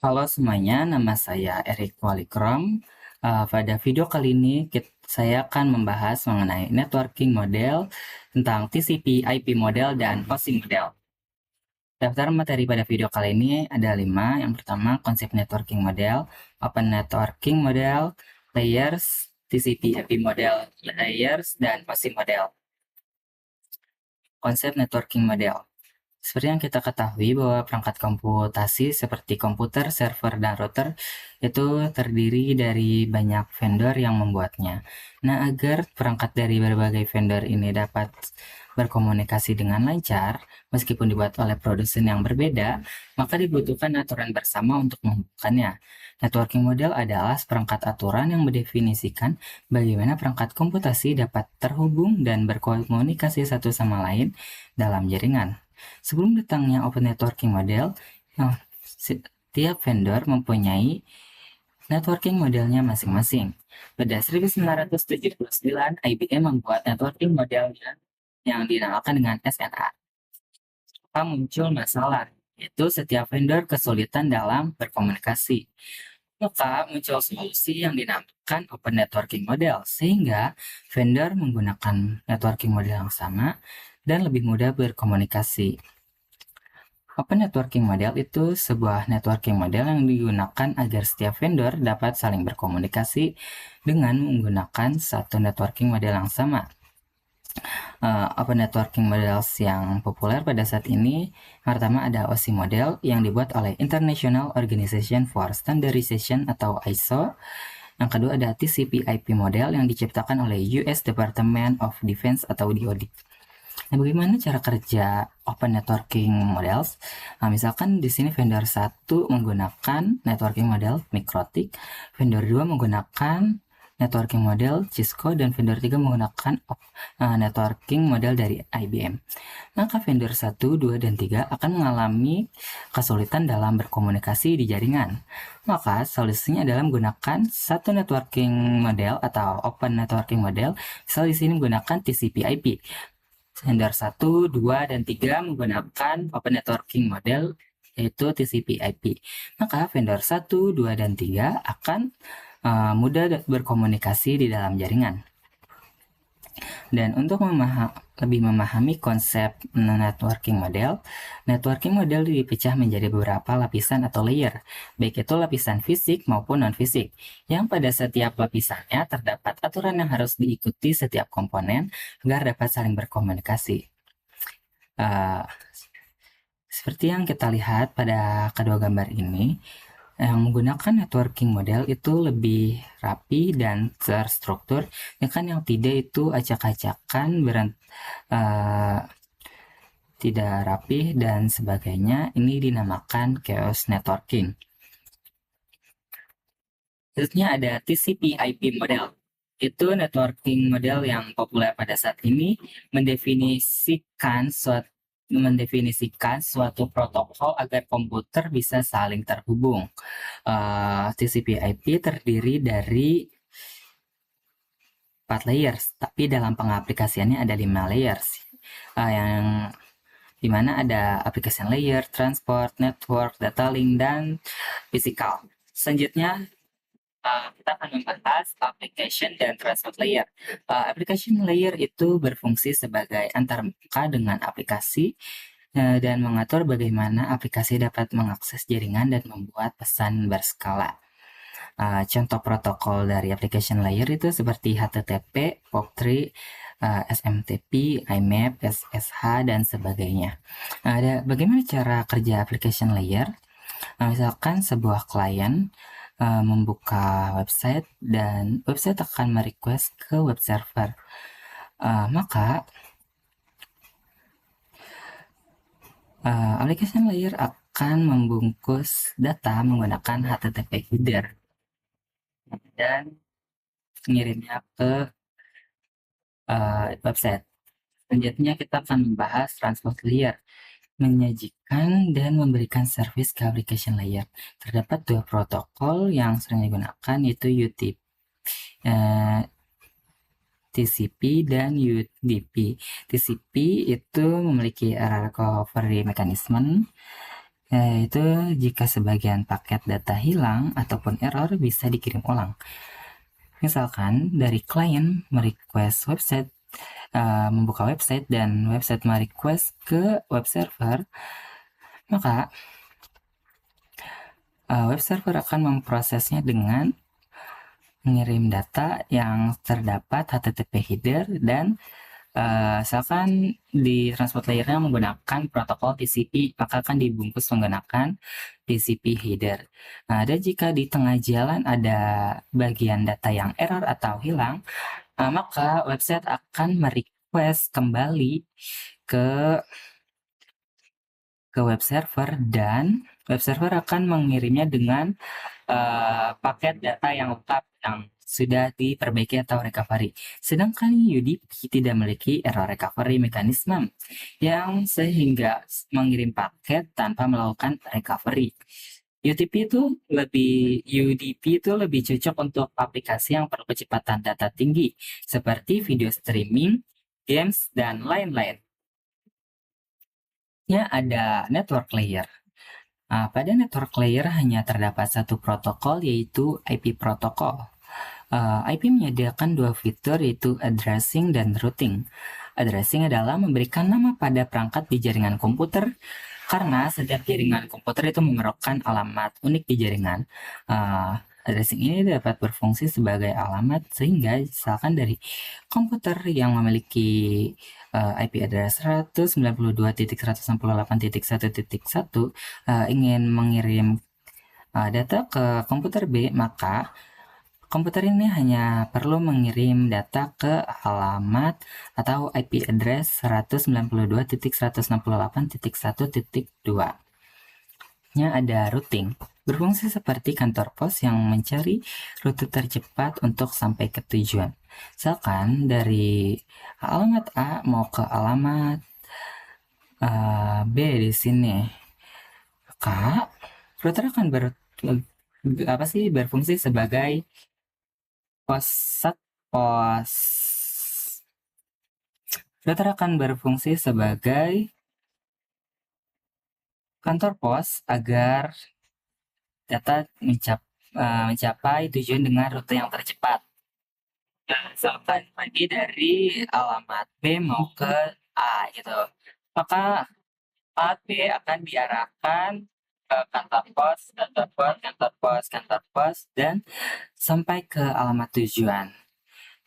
Halo semuanya, nama saya Erik Walikrom. Pada video kali ini saya akan membahas mengenai networking model tentang TCP, IP model, dan OSI model. Daftar materi pada video kali ini ada 5. Yang pertama, konsep networking model, open networking model, layers, TCP, IP model, layers, dan OSI model. Konsep networking model. Seperti yang kita ketahui bahwa perangkat komputasi seperti komputer, server, dan router itu terdiri dari banyak vendor yang membuatnya. Nah, agar perangkat dari berbagai vendor ini dapat berkomunikasi dengan lancar, meskipun dibuat oleh produsen yang berbeda, maka dibutuhkan aturan bersama untuk menghubungkannya. Networking model adalah seperangkat aturan yang mendefinisikan bagaimana perangkat komputasi dapat terhubung dan berkomunikasi satu sama lain dalam jaringan. Sebelum datangnya open networking model, setiap vendor mempunyai networking modelnya masing-masing. Pada 1979, IBM membuat networking modelnya yang dinamakan dengan SNA. Maka muncul masalah, yaitu setiap vendor kesulitan dalam berkomunikasi. Maka muncul solusi yang dinamakan open networking model, sehingga vendor menggunakan networking model yang sama dan lebih mudah berkomunikasi. Open networking model itu sebuah networking model yang digunakan agar setiap vendor dapat saling berkomunikasi dengan menggunakan satu networking model yang sama. Open networking models yang populer pada saat ini, pertama ada OSI model yang dibuat oleh International Organization for Standardization atau ISO. Yang kedua ada TCP/IP model yang diciptakan oleh US Department of Defense atau DoD. Nah, bagaimana cara kerja open networking models? Nah, misalkan di sini vendor 1 menggunakan networking model MikroTik, vendor 2 menggunakan networking model Cisco, dan vendor 3 menggunakan networking model dari IBM. Maka vendor 1, 2, dan 3 akan mengalami kesulitan dalam berkomunikasi di jaringan. Maka solusinya adalah menggunakan satu networking model atau open networking model. Misal di sini menggunakan TCP/IP. Vendor 1, 2, dan 3 menggunakan open networking model yaitu TCP/IP. Maka vendor 1, 2, dan 3 akan mudah berkomunikasi di dalam jaringan. Dan untuk lebih memahami konsep networking model dipecah menjadi beberapa lapisan atau layer, baik itu lapisan fisik maupun non-fisik, yang pada setiap lapisannya terdapat aturan yang harus diikuti setiap komponen agar dapat saling berkomunikasi. Uh, Seperti yang kita lihat pada kedua gambar ini, yang menggunakan networking model itu lebih rapi dan terstruktur, kan yang tidak itu acak-acakan, tidak rapi, dan sebagainya. Ini dinamakan chaos networking. Selanjutnya ada TCP/IP model. Itu networking model yang populer pada saat ini, mendefinisikan suatu protokol agar komputer bisa saling terhubung. TCP/IP terdiri dari 4 layers, tapi dalam pengaplikasiannya ada 5 layers, yang dimana ada application layer, transport, network, data link, dan physical. Selanjutnya, kita akan membahas application dan transport layer. Application layer itu berfungsi sebagai antarmuka dengan aplikasi dan mengatur bagaimana aplikasi dapat mengakses jaringan dan membuat pesan berskala. Contoh protokol dari application layer itu seperti HTTP, POP3, SMTP, IMAP, SSH, dan sebagainya. Bagaimana cara kerja application layer? Misalkan sebuah klien membuka website dan website akan merequest ke web server. Maka application layer akan membungkus data menggunakan HTTP header dan mengirimnya ke website. Selanjutnya kita akan membahas transport layer, menyajikan dan memberikan service ke application layer. Terdapat dua protokol yang sering digunakan, yaitu UTP, TCP dan UDP. TCP itu memiliki error recovery mechanism, yaitu jika sebagian paket data hilang ataupun error bisa dikirim ulang. Misalkan dari klien merequest website, membuka website dan website merequest ke web server, maka web server akan memprosesnya dengan mengirim data yang terdapat HTTP header dan misalkan di transport layer-nya menggunakan protokol TCP, maka akan dibungkus menggunakan TCP header. Nah, dan jika di tengah jalan ada bagian data yang error atau hilang, maka website akan merequest kembali ke web server dan web server akan mengirimnya dengan paket data yang lengkap yang sudah diperbaiki atau recovery. Sedangkan UDP tidak memiliki error recovery mekanisme yang sehingga mengirim paket tanpa melakukan recovery. UDP itu lebih cocok untuk aplikasi yang perlu kecepatan data tinggi seperti video streaming, games, dan lain-lain. Ada network layer. Pada network layer hanya terdapat satu protokol, yaitu IP protokol. IP menyediakan dua fitur, yaitu addressing dan routing. Addressing adalah memberikan nama pada perangkat di jaringan komputer, karena setiap jaringan komputer itu memerlukan alamat unik di jaringan. Addressing ini dapat berfungsi sebagai alamat sehingga misalkan dari komputer yang memiliki IP address 192.168.1.1 ingin mengirim data ke komputer B, maka komputer ini hanya perlu mengirim data ke alamat atau IP address 192.168.1.2. Ada routing, berfungsi seperti kantor pos yang mencari rute tercepat untuk sampai ke tujuan. Misalkan dari alamat A mau ke alamat B di sini, maka router akan berfungsi sebagai pos. Router akan berfungsi sebagai kantor pos agar data mencapai tujuan dengan rute yang tercepat. Misalkan pergi dari alamat B mau ke A gitu, maka alamat B akan diarahkan ke kantor pos, dan sampai ke alamat tujuan.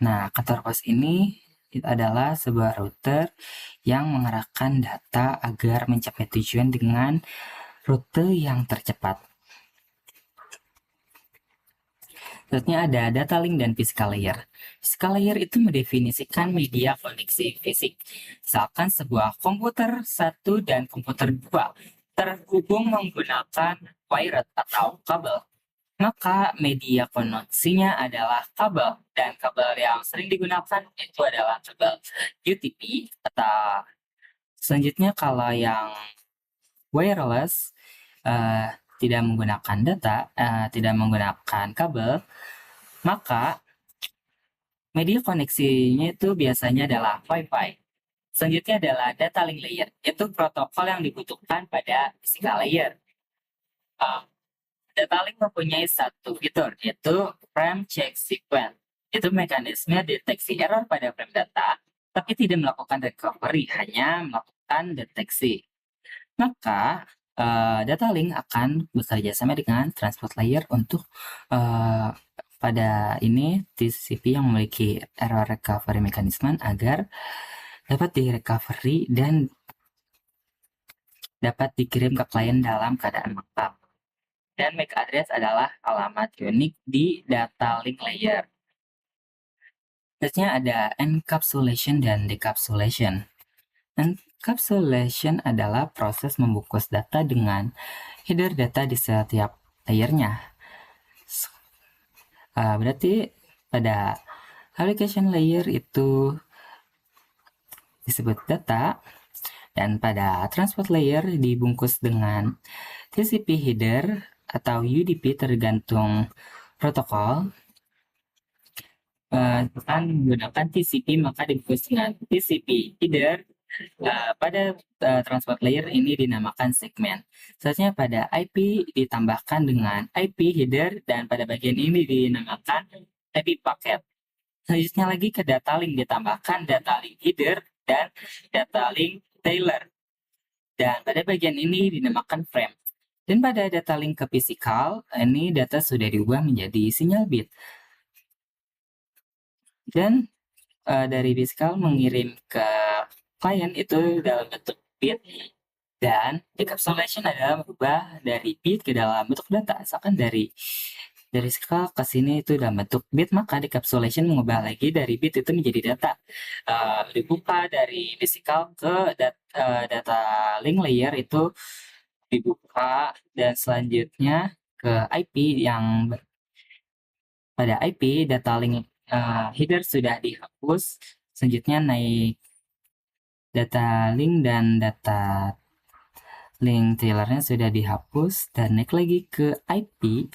Nah, kantor pos ini adalah sebuah router yang mengarahkan data agar mencapai tujuan dengan rute yang tercepat. Selanjutnya ada data link dan physical layer. Physical layer itu mendefinisikan media koneksi fisik. Misalkan sebuah komputer 1 dan komputer 2 terhubung menggunakan wired atau kabel, maka media koneksinya adalah kabel, dan kabel yang sering digunakan itu adalah kabel UTP. Atau selanjutnya kalau yang wireless tidak menggunakan data, tidak menggunakan kabel, maka media koneksinya itu biasanya adalah Wi-Fi. Selanjutnya adalah data link layer, yaitu protokol yang dibutuhkan pada physical layer. Data link mempunyai satu fitur, yaitu frame check sequence. Itu mekanisme deteksi error pada frame data, tapi tidak melakukan recovery, hanya melakukan deteksi. Maka data link akan bekerja sama dengan transport layer untuk pada ini TCP yang memiliki error recovery mechanism agar dapat di-recovery dan dapat dikirim ke klien dalam keadaan lengkap. Dan MAC address adalah alamat unik di data link layer. Selanjutnya ada encapsulation dan decapsulation. Encapsulation adalah proses membungkus data dengan header data di setiap layernya. Berarti pada application layer itu disebut data, dan pada transport layer dibungkus dengan TCP header atau UDP tergantung protokol. Menggunakan TCP maka dibungkus dengan TCP header, Pada transport layer ini dinamakan segmen. Selanjutnya pada IP ditambahkan dengan IP header dan pada bagian ini dinamakan IP packet. Selanjutnya lagi ke data link ditambahkan data link header dan data link trailer. Dan pada bagian ini dinamakan frame. Dan pada data link ke physical, ini data sudah diubah menjadi sinyal bit. Dan dari physical mengirim ke klien itu dalam bentuk bit. Dan encapsulation adalah merubah dari bit ke dalam bentuk data. Misalkan dari physical ke sini itu dalam bentuk bit, maka decapsulation mengubah lagi dari bit itu menjadi data. Dibuka dari physical ke data link layer itu dibuka, dan selanjutnya ke IP yang pada IP data link header sudah dihapus. Selanjutnya naik data link dan data link trailernya sudah dihapus, dan naik lagi ke IP.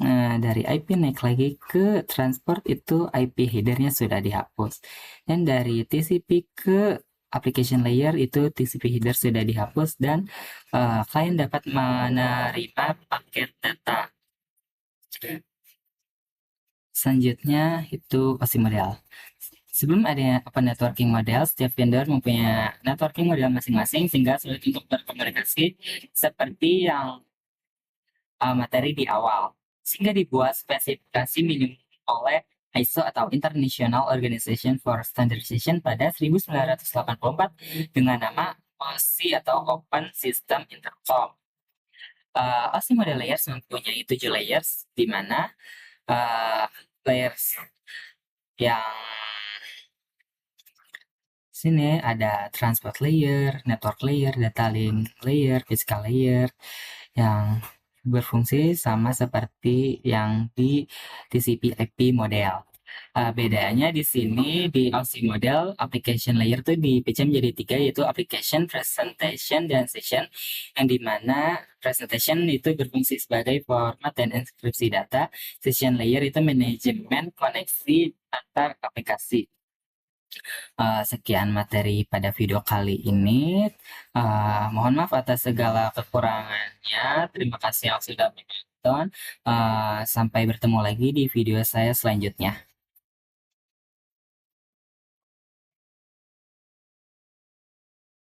Nah, dari IP naik lagi ke transport itu IP headernya sudah dihapus. Dan dari TCP ke application layer itu TCP header sudah dihapus, dan klien dapat menerima paket data. Selanjutnya itu OSI model. Sebelum adanya open networking model, setiap vendor mempunyai networking model masing-masing sehingga sulit untuk berkomunikasi seperti yang materi di awal. Sehingga dibuat spesifikasi minimum oleh ISO atau International Organization for Standardization pada 1984 dengan nama OSI atau Open System Intercom. OSI model layers mempunyai 7 layers, di mana layers yang sini ada transport layer, network layer, data link layer, physical layer yang berfungsi sama seperti yang di TCP/IP model. Bedanya di sini di OSI model application layer itu dipecah menjadi 3, yaitu application, presentation, dan session, yang dimana presentation itu berfungsi sebagai format dan enkripsi data. Session layer itu manajemen koneksi antar aplikasi. Sekian materi pada video kali ini. Mohon maaf atas segala kekurangannya. Terima kasih yang sudah menonton. Sampai bertemu lagi di video saya selanjutnya.